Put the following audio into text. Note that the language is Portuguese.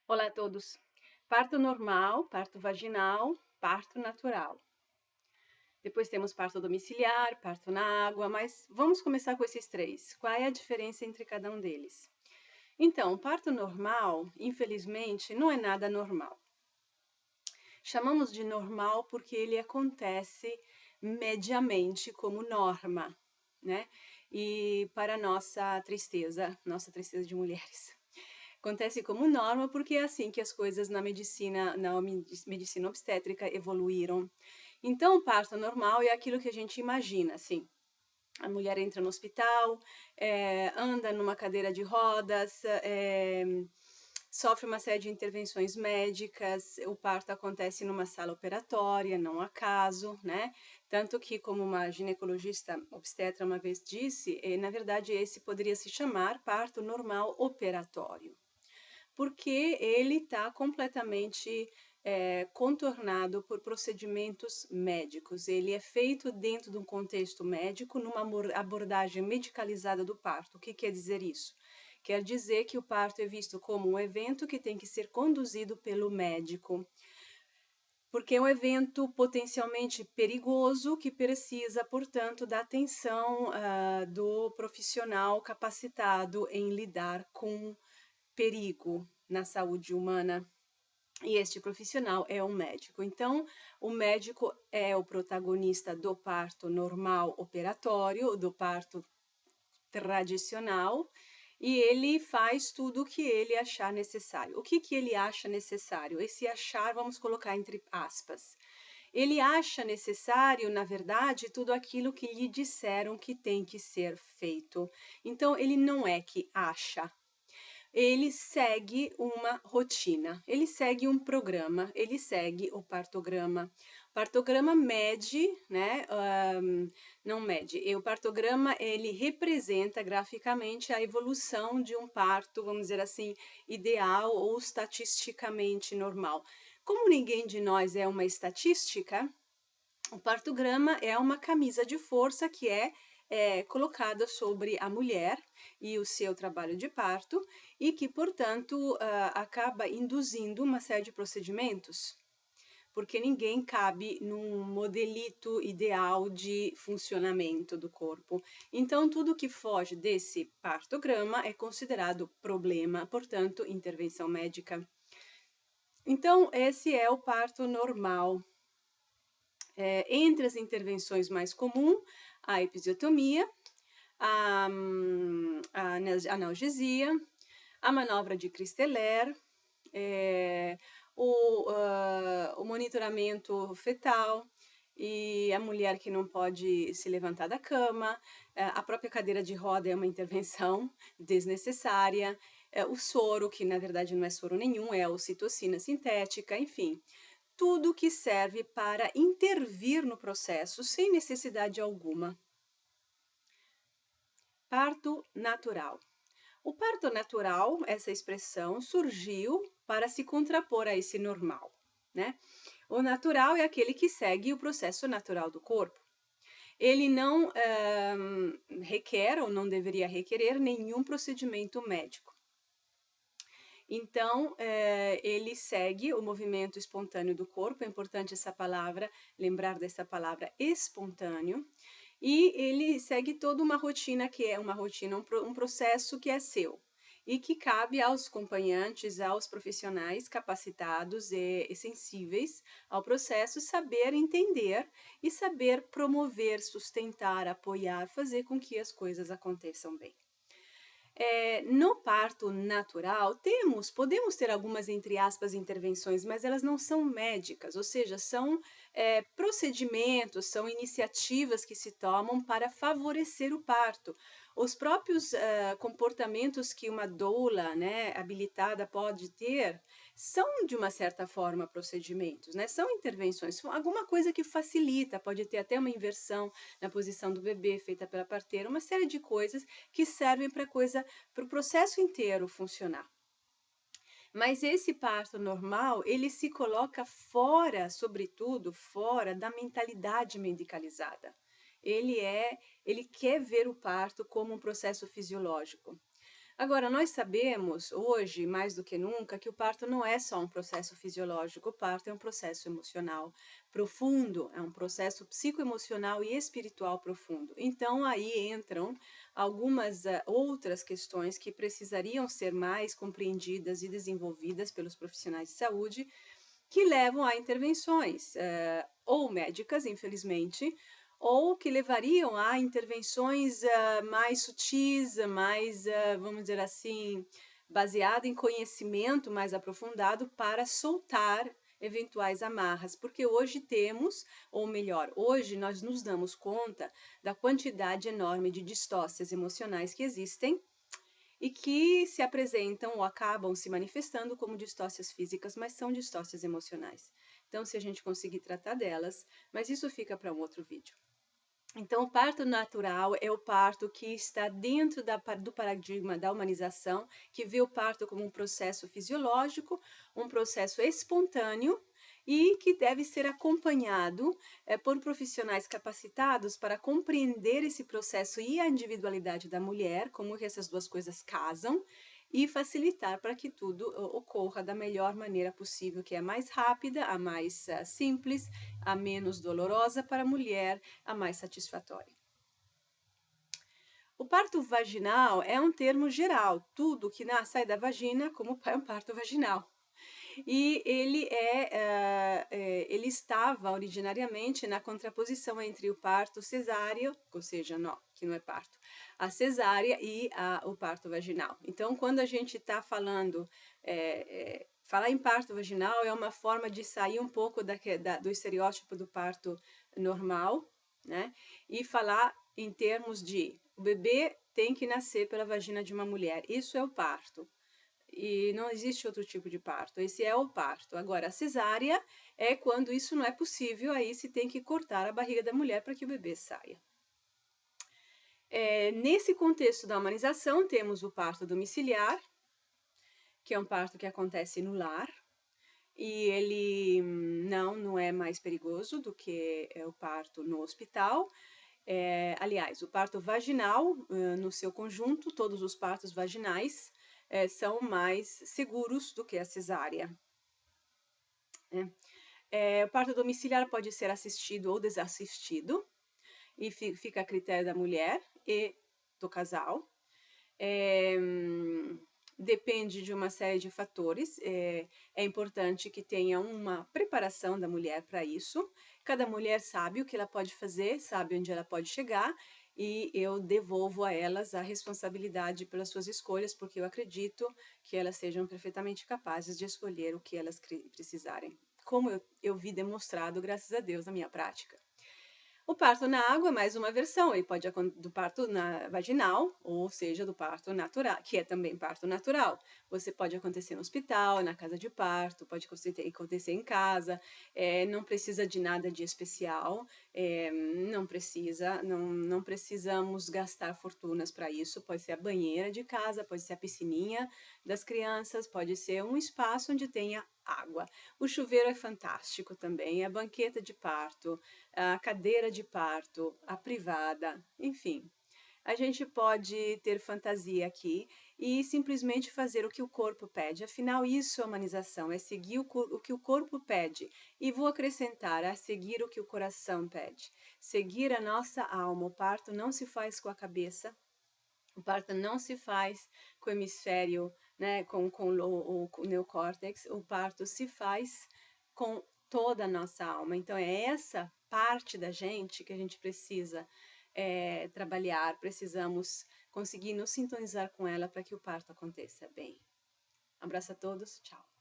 Olá a todos. Parto normal, parto vaginal, parto natural. Depois temos parto domiciliar, parto na água, mas vamos começar com esses três. Qual é a diferença entre cada um deles? Então, parto normal, infelizmente, não é nada normal. Chamamos de normal porque ele acontece mediamente como norma, né? E para nossa tristeza de mulheres. Acontece como norma porque é assim que as coisas na medicina obstétrica evoluíram. Então, o parto normal é aquilo que a gente imagina, assim. A mulher entra no hospital, anda numa cadeira de rodas, sofre uma série de intervenções médicas, o parto acontece numa sala operatória, não acaso, né? Tanto que, como uma ginecologista obstetra uma vez disse, na verdade esse poderia se chamar parto normal operatório, porque ele está completamente contornado por procedimentos médicos. Ele é feito dentro de um contexto médico, numa abordagem medicalizada do parto. O que quer dizer isso? Quer dizer que o parto é visto como um evento que tem que ser conduzido pelo médico, porque é um evento potencialmente perigoso que precisa, portanto, da atenção do profissional capacitado em lidar com perigo na saúde humana. E este profissional é um médico. Então, o médico é o protagonista do parto normal operatório, do parto tradicional, e ele faz tudo o que ele achar necessário. O que ele acha necessário? Esse achar, vamos colocar entre aspas. Ele acha necessário, na verdade, tudo aquilo que lhe disseram que tem que ser feito. Então, ele não é que acha, ele segue uma rotina, ele segue um programa, ele segue o partograma. O partograma mede, né? Não mede. E o partograma ele representa graficamente a evolução de um parto, vamos dizer assim, ideal ou estatisticamente normal. Como ninguém de nós é uma estatística, o partograma é uma camisa de força que é colocada sobre a mulher e o seu trabalho de parto e que, portanto, acaba induzindo uma série de procedimentos, porque ninguém cabe num modelito ideal de funcionamento do corpo. Então, tudo que foge desse partograma é considerado problema, portanto, intervenção médica. Então, esse é o parto normal. Entre as intervenções mais comuns, a episiotomia, a analgesia, a manobra de Christeler, o monitoramento fetal e a mulher que não pode se levantar da cama, a própria cadeira de roda é uma intervenção desnecessária, o soro, que na verdade não é soro nenhum, é a ocitocina sintética, enfim, tudo que serve para intervir no processo sem necessidade alguma. Parto natural. O parto natural, essa expressão, surgiu para se contrapor a esse normal, né? O natural é aquele que segue o processo natural do corpo. Ele não requer ou não deveria requerer nenhum procedimento médico. Então, ele segue o movimento espontâneo do corpo, é importante essa palavra, lembrar dessa palavra espontâneo, e ele segue toda uma rotina que é uma rotina, um processo que é seu e que cabe aos acompanhantes, aos profissionais capacitados e sensíveis ao processo saber entender e saber promover, sustentar, apoiar, fazer com que as coisas aconteçam bem. No parto natural, podemos ter algumas, entre aspas, intervenções, mas elas não são médicas, ou seja, são procedimentos, são iniciativas que se tomam para favorecer o parto. Os próprios comportamentos que uma doula, né, habilitada pode ter são, de uma certa forma, procedimentos, né? São intervenções, são alguma coisa que facilita, pode ter até uma inversão na posição do bebê feita pela parteira, uma série de coisas que servem para o processo inteiro funcionar. Mas esse parto normal, ele se coloca fora, sobretudo, fora da mentalidade medicalizada. Ele quer ver o parto como um processo fisiológico. Agora, nós sabemos hoje, mais do que nunca, que o parto não é só um processo fisiológico, o parto é um processo emocional profundo, é um processo psicoemocional e espiritual profundo. Então, aí entram algumas outras questões que precisariam ser mais compreendidas e desenvolvidas pelos profissionais de saúde, que levam a intervenções, ou médicas, infelizmente, ou que levariam a intervenções mais sutis, mais, vamos dizer assim, baseada em conhecimento mais aprofundado para soltar eventuais amarras, porque hoje temos, ou melhor, hoje nós nos damos conta da quantidade enorme de distócias emocionais que existem e que se apresentam ou acabam se manifestando como distócias físicas, mas são distócias emocionais. Então, se a gente conseguir tratar delas, mas isso fica para um outro vídeo. Então, o parto natural é o parto que está dentro do paradigma da humanização, que vê o parto como um processo fisiológico, um processo espontâneo e que deve ser acompanhado por profissionais capacitados para compreender esse processo e a individualidade da mulher, como que essas duas coisas casam, e facilitar para que tudo ocorra da melhor maneira possível, que é a mais rápida, a mais simples, a menos dolorosa para a mulher, a mais satisfatória. O parto vaginal é um termo geral, tudo que sai da vagina como é um parto vaginal. E ele estava originariamente na contraposição entre o parto cesáreo, ou seja, não, que não é parto, a cesárea e o parto vaginal. Então, quando a gente está falando, falar em parto vaginal é uma forma de sair um pouco do estereótipo do parto normal, né? E falar em termos de o bebê tem que nascer pela vagina de uma mulher. Isso é o parto. E não existe outro tipo de parto. Esse é o parto. Agora, a cesárea é quando isso não é possível, aí se tem que cortar a barriga da mulher para que o bebê saia. Nesse contexto da humanização, temos o parto domiciliar, que é um parto que acontece no lar, e ele não é mais perigoso do que o parto no hospital. Aliás, o parto vaginal, no seu conjunto, todos os partos vaginais são mais seguros do que a cesárea. O parto domiciliar pode ser assistido ou desassistido, e fica a critério da mulher e do casal. Depende de uma série de fatores. É importante que tenha uma preparação da mulher para isso. Cada mulher sabe o que ela pode fazer, sabe onde ela pode chegar, e eu devolvo a elas a responsabilidade pelas suas escolhas, porque eu acredito que elas sejam perfeitamente capazes de escolher o que elas precisarem, como eu vi demonstrado, graças a Deus, na minha prática. O parto na água é mais uma versão, ele pode do parto vaginal, ou seja, do parto natural, que é também parto natural. Você pode acontecer no hospital, na casa de parto, pode acontecer em casa, não precisa de nada de especial, não precisamos gastar fortunas para isso. Pode ser a banheira de casa, pode ser a piscininha das crianças, pode ser um espaço onde tenha água. O chuveiro é fantástico também, a banqueta de parto, a cadeira de parto, a privada, enfim. A gente pode ter fantasia aqui e simplesmente fazer o que o corpo pede. Afinal, isso é humanização, é seguir o que o corpo pede. E vou acrescentar, a seguir o que o coração pede. Seguir a nossa alma. O parto não se faz com a cabeça, o parto não se faz com o hemisfério, né, com o neocórtex. O parto se faz com toda a nossa alma. Então, é essa parte da gente que a gente precisa trabalhar, precisamos conseguir nos sintonizar com ela para que o parto aconteça bem. Um abraço a todos, tchau.